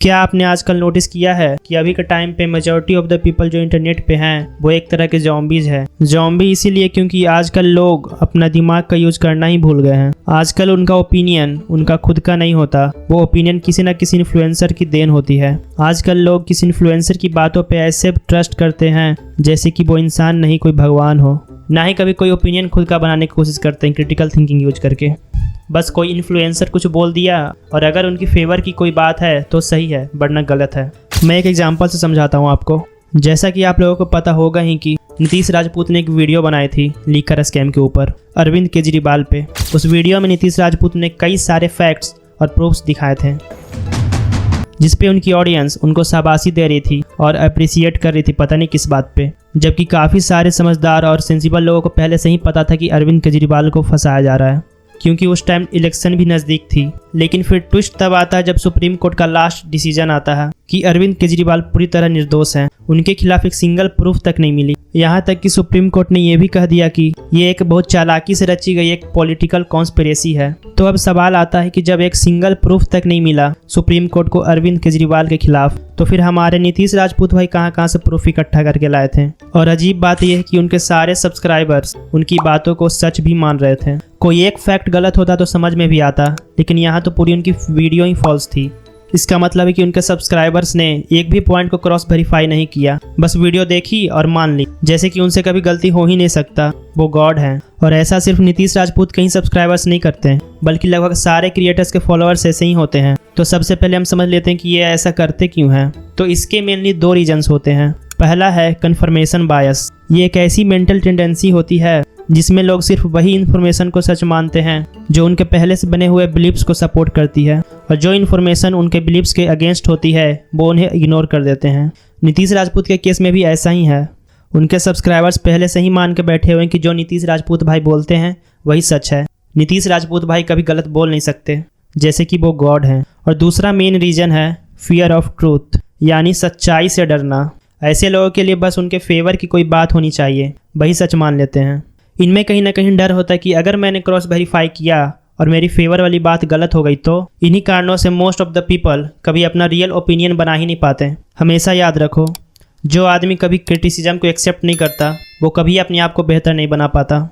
क्या आपने आजकल नोटिस किया है कि अभी के टाइम पे मेजॉरिटी ऑफ द पीपल जो इंटरनेट पे हैं वो एक तरह के ज़ॉम्बीज़ है। ज़ॉम्बी इसीलिए क्योंकि आजकल लोग अपना दिमाग का यूज करना ही भूल गए हैं। आजकल उनका ओपिनियन उनका खुद का नहीं होता, वो ओपिनियन किसी न किसी इन्फ्लुएंसर की देन होती है। आजकल लोग किसी इन्फ्लुएंसर की बातों पे ऐसे ट्रस्ट करते हैं जैसे कि वो इंसान नहीं कोई भगवान हो। ना ही कभी कोई ओपिनियन खुद का बनाने की कोशिश करते हैं क्रिटिकल थिंकिंग यूज करके। बस कोई इन्फ्लुएंसर कुछ बोल दिया और अगर उनकी फेवर की कोई बात है तो सही है वरना गलत है। मैं एक एग्जांपल से समझाता हूँ आपको। जैसा कि आप लोगों को पता होगा ही कि नीतीश राजपूत ने एक वीडियो बनाई थी लीकर स्कैम के ऊपर अरविंद केजरीवाल पे। उस वीडियो में नीतीश राजपूत ने कई सारे फैक्ट्स और प्रूफ्स दिखाए थे जिसपे उनकी ऑडियंस उनको शाबाशी दे रही थी और अप्रिशिएट कर रही थी पता नहीं किस बात पे। जबकि काफ़ी सारे समझदार और सेंसिबल लोगों को पहले से ही पता था कि अरविंद केजरीवाल को फंसाया जा रहा है क्योंकि उस टाइम इलेक्शन भी नज़दीक थी। लेकिन फिर ट्विस्ट तब आता है जब सुप्रीम कोर्ट का लास्ट डिसीजन आता है कि अरविंद केजरीवाल पूरी तरह निर्दोष हैं। उनके खिलाफ एक सिंगल प्रूफ तक नहीं मिली। यहाँ तक कि सुप्रीम कोर्ट ने यह भी कह दिया कि ये एक बहुत चालाकी से रची गई एक पॉलिटिकल कॉन्स्पिरेसी है। तो अब सवाल आता है कि जब एक सिंगल प्रूफ तक नहीं मिला सुप्रीम कोर्ट को अरविंद केजरीवाल के खिलाफ, तो फिर हमारे नीतीश राजपूत भाई कहाँ से प्रूफ इकट्ठा करके लाए थे। और अजीब बात यह है कि उनके सारे सब्सक्राइबर्स उनकी बातों को सच भी मान रहे थे। कोई एक फैक्ट गलत होता तो समझ में भी आता, लेकिन यहाँ तो पूरी उनकी वीडियो ही फॉल्स थी। इसका मतलब है कि उनके सब्सक्राइबर्स ने एक भी पॉइंट को क्रॉस वेरीफाई नहीं किया, बस वीडियो देखी और मान ली, जैसे कि उनसे कभी गलती हो ही नहीं सकता, वो गॉड हैं। और ऐसा सिर्फ नीतीश राजपूत के ही सब्सक्राइबर्स नहीं करते हैं, बल्कि लगभग सारे क्रिएटर्स के फॉलोअर्स ऐसे ही होते हैं। तो सबसे पहले हम समझ लेते हैं कि ये ऐसा करते क्यों हैं। तो इसके मेनली दो रीजन्स होते हैं। पहला है कन्फर्मेशन बायस। ये एक ऐसी मेंटल टेंडेंसी होती है जिसमें लोग सिर्फ वही इन्फॉर्मेशन को सच मानते हैं जो उनके पहले से बने हुए बिलीव्स को सपोर्ट करती है, और जो इन्फॉर्मेशन उनके बिलीव्स के अगेंस्ट होती है वो उन्हें इग्नोर कर देते हैं। नीतीश राजपूत के केस में भी ऐसा ही है। उनके सब्सक्राइबर्स पहले से ही मान के बैठे हुए हैं कि जो नीतीश राजपूत भाई बोलते हैं वही सच है। नीतीश राजपूत भाई कभी गलत बोल नहीं सकते, जैसे कि वो गॉड हैं। और दूसरा मेन रीजन है फियर ऑफ ट्रूथ, यानी सच्चाई से डरना। ऐसे लोगों के लिए बस उनके फेवर की कोई बात होनी चाहिए, वही सच मान लेते हैं। इनमें कहीं ना कहीं डर होता है कि अगर मैंने क्रॉस वेरीफाई किया और मेरी फेवर वाली बात गलत हो गई तो इन्हीं कारणों से मोस्ट ऑफ द पीपल कभी अपना रियल ओपिनियन बना ही नहीं पाते। हमेशा याद रखो, जो आदमी कभी क्रिटिसिज्म को एक्सेप्ट नहीं करता वो कभी अपने आप को बेहतर नहीं बना पाता।